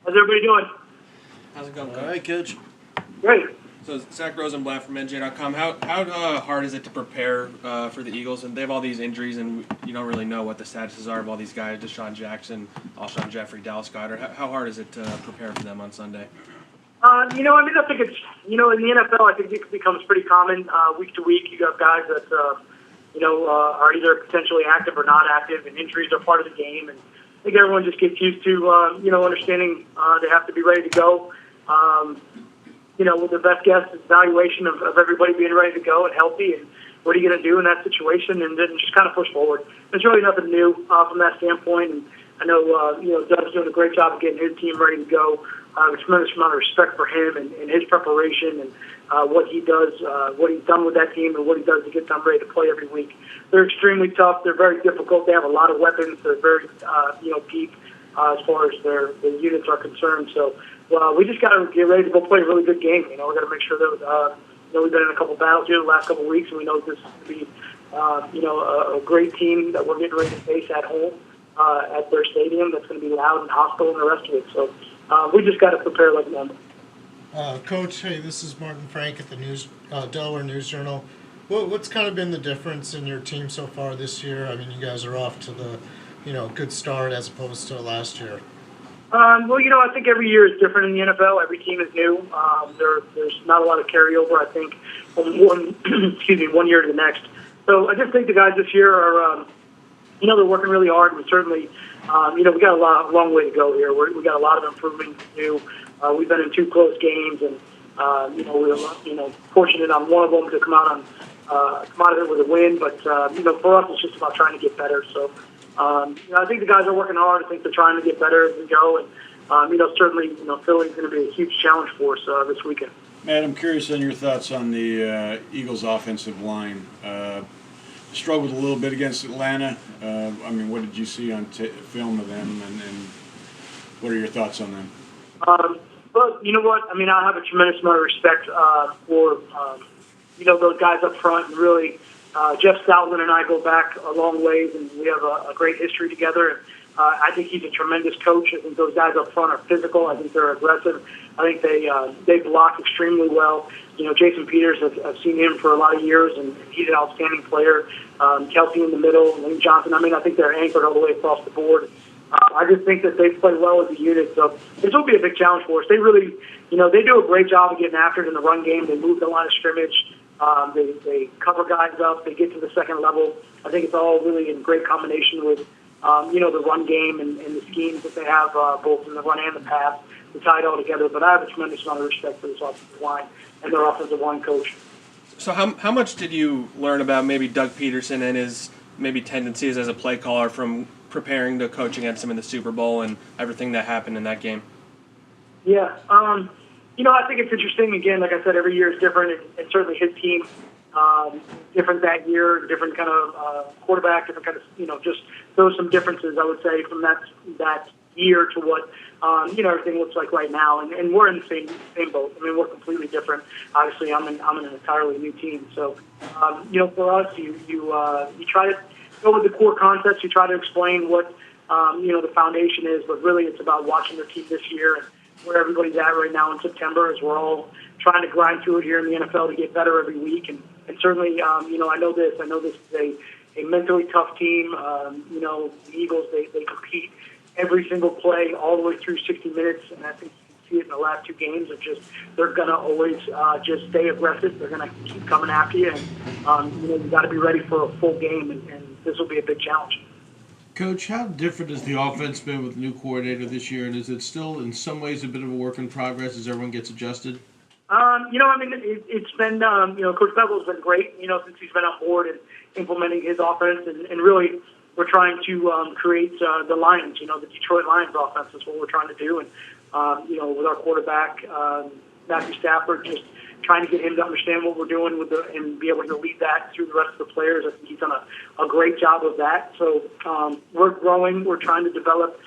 How's everybody doing? How's it going, All Coach? right, Coach. Great. So Zach Rosenblatt from NJ.com. How hard is it to prepare for the Eagles? And they have all these injuries, and you don't really know what the statuses are of all these guys: Deshaun Jackson, Alshon Jeffrey, Dallas Goedert. How hard is it to prepare for them on Sunday? I think it's, in the NFL, I think it becomes pretty common week to week. You got guys that, are either potentially active or not active, and injuries are part of the game. And I think everyone just gets used to, understanding they have to be ready to go. With the best guess evaluation of everybody being ready to go and healthy, and what are you going to do in that situation, and then just kind of push forward. There's really nothing new from that standpoint, and I know, Doug's doing a great job of getting his team ready to go. A tremendous amount of respect for him and his preparation and what he does, what he's done with that team and what he does to get them ready to play every week. They're extremely tough. They're very difficult. They have a lot of weapons. They're very, deep as far as their units are concerned. So we just got to get ready to go play a really good game. We got to make sure that, we've been in a couple battles here the last couple of weeks, and we know this is going to be, a great team that we're getting ready to face at home at their stadium that's going to be loud and hostile and the rest of it. So we just got to prepare like them. Coach, hey, this is Martin Frank at the Delaware News Journal. What's kind of been the difference in your team so far this year? I mean, you guys are off to the, good start as opposed to last year. I think every year is different in the NFL. Every team is new. There's not a lot of carryover, I think, from one year to the next. So I just think the guys this year are, they're working really hard. We certainly, we got a long way to go here. We got a lot of improvement to do. We've been in 2 close games, and we were fortunate on one of them to come out of it with a win. But for us, it's just about trying to get better. So I think the guys are working hard. I think they're trying to get better as we go, and certainly Philly's going to be a huge challenge for us this weekend. Matt, I'm curious on your thoughts on the Eagles' offensive line. Struggled a little bit against Atlanta. What did you see on film of them, and what are your thoughts on them? Well, you know what? I have a tremendous amount of respect for, those guys up front. And really, Jeff Stoutland and I go back a long ways, and we have a great history together. And I think he's a tremendous coach. I think those guys up front are physical. I think they're aggressive. I think they block extremely well. Jason Peters, I've seen him for a lot of years, and he's an outstanding player. Kelsey in the middle, Lane Johnson. I think they're anchored all the way across the board. I just think that they play well as a unit. So this will be a big challenge for us. They really, they do a great job of getting after it in the run game. They move the line of scrimmage. They cover guys up. They get to the second level. I think it's all really in great combination with, the run game and the schemes that they have both in the run and the pass to tie it all together. But I have a tremendous amount of respect for this offensive line and their offensive line coach. So how much did you learn about maybe Doug Peterson and his maybe tendencies as a play caller from preparing to coach against him in the Super Bowl and everything that happened in that game? Yeah, I think it's interesting. Again, like I said, every year is different, and certainly his team different that year, different kind of quarterback, different kind of, just those some differences, I would say, from that year to what, everything looks like right now. And we're in the same boat. We're completely different. Obviously, I'm in an entirely new team. So, for us, you try to go with the core concepts. You try to explain what, the foundation is, but really it's about watching the team this year and where everybody's at right now in September as we're all trying to grind through it here in the NFL to get better every week. And certainly, I know this is a mentally tough team. The Eagles, they compete every single play all the way through 60 minutes, and I think you can see it in the last 2 games of just they're going to always just stay aggressive. They're going to keep coming after you, and you got to be ready for a full game, and this will be a big challenge. Coach, how different has the offense been with the new coordinator this year, and is it still in some ways a bit of a work in progress as everyone gets adjusted? It's been, Coach Bevel's been great, since he's been on board and implementing his offense, and really we're trying to create the Lions, the Detroit Lions offense is what we're trying to do. And, with our quarterback, Matthew Stafford, just trying to get him to understand what we're doing and be able to lead that through the rest of the players. I think he's done a great job of that. So we're growing. We're trying to develop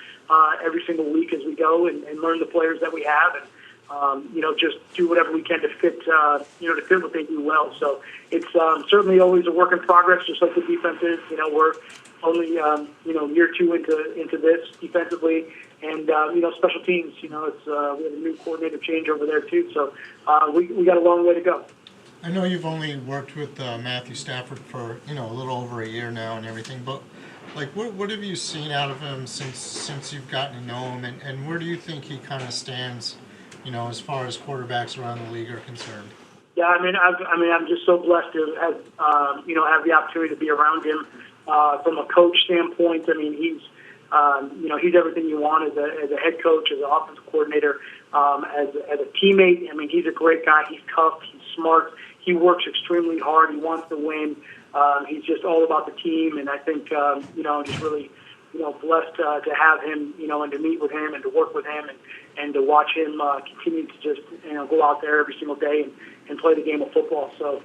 every single week as we go and learn the players that we have and, just do whatever we can to fit, to fit what they do well. So it's certainly always a work in progress, just like the defense is. We're only, year 2 into this defensively. And special teams. It's we have a new coordinator change over there too. So we got a long way to go. I know you've only worked with Matthew Stafford for a little over a year now and everything, but like what have you seen out of him since you've gotten to know him, and where do you think he kind of stands, as far as quarterbacks around the league are concerned? Yeah, I'm just so blessed to have have the opportunity to be around him from a coach standpoint. I mean, he's he's everything you want as a head coach, as an offensive coordinator, as a teammate. I mean, he's a great guy. He's tough. He's smart. He works extremely hard. He wants to win. He's just all about the team, and I think I'm just really blessed to have him, and to meet with him and to work with him and to watch him continue to just go out there every single day and play the game of football. So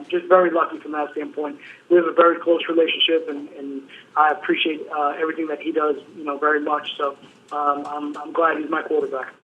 just very lucky from that standpoint. We have a very close relationship, and I appreciate everything that he does, very much. So I'm glad he's my quarterback.